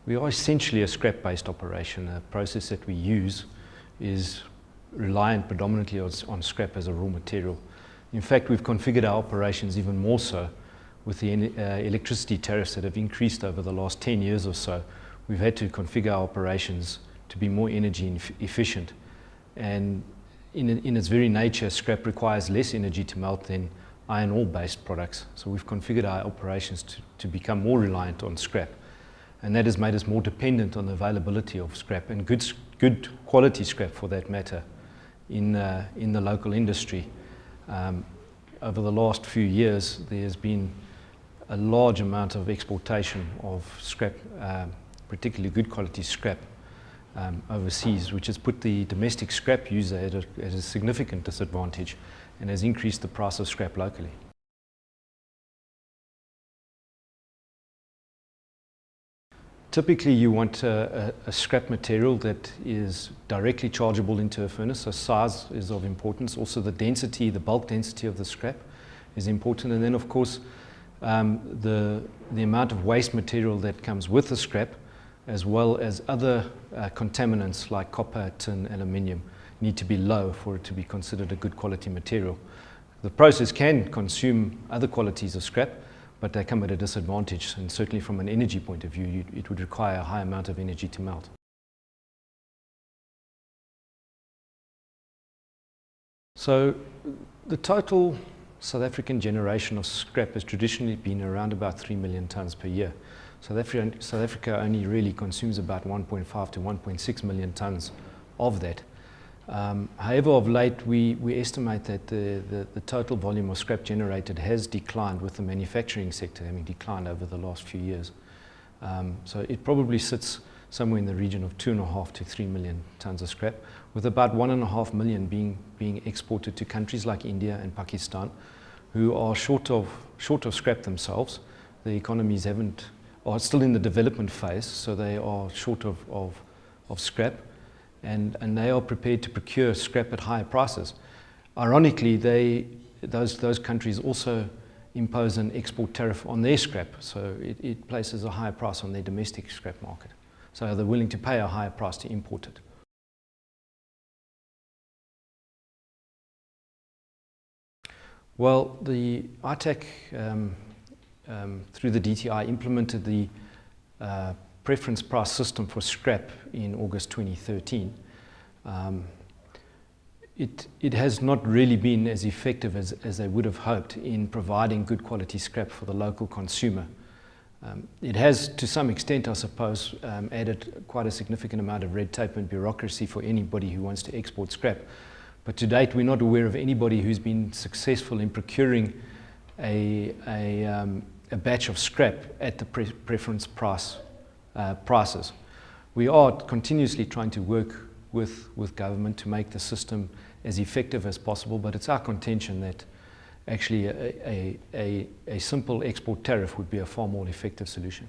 We are essentially a scrap-based operation. The process that we use is reliant predominantly on scrap as a raw material. In fact, we've configured our operations even more so with the electricity tariffs that have increased over the last 10 years or so. We've had to configure our operations to be more energy efficient. And in its very nature, scrap requires less energy to melt than iron ore-based products. So we've configured our operations to become more reliant on scrap. And that has made us more dependent on the availability of scrap, and good quality scrap for that matter, in the local industry. Over the last few years, there has been a large amount of exportation of scrap, particularly good quality scrap, overseas, which has put the domestic scrap user at a significant disadvantage and has increased the price of scrap locally. Typically, you want a scrap material that is directly chargeable into a furnace, so size is of importance. Also the density, the bulk density of the scrap is important. And then of course, the amount of waste material that comes with the scrap, as well as other contaminants like copper, tin, aluminium, need to be low for it to be considered a good quality material. The process can consume other qualities of scrap, but they come at a disadvantage, and certainly from an energy point of view, it would require a high amount of energy to melt. So the total South African generation of scrap has traditionally been around about 3 million tonnes per year. South Africa only really consumes about 1.5 to 1.6 million tonnes of that. However, of late, we estimate that the total volume of scrap generated has declined, with the manufacturing sector having declined over the last few years. So it probably sits somewhere in the region of 2.5 to 3 million tonnes of scrap, with about 1.5 million being exported to countries like India and Pakistan, who are short of scrap themselves. The economies are still in the development phase, so they are short of scrap. And they are prepared to procure scrap at higher prices. Ironically, those countries also impose an export tariff on their scrap, so it places a higher price on their domestic scrap market. So they're willing to pay a higher price to import it. Well, the ITAC, through the DTI, implemented the preference price system for scrap in August 2013. It has not really been as effective as they would have hoped in providing good quality scrap for the local consumer. It has, to some extent, I suppose, added quite a significant amount of red tape and bureaucracy for anybody who wants to export scrap. But to date, we're not aware of anybody who's been successful in procuring a batch of scrap at the preference prices. We are continuously trying to work with government to make the system as effective as possible, but it's our contention that actually a simple export tariff would be a far more effective solution.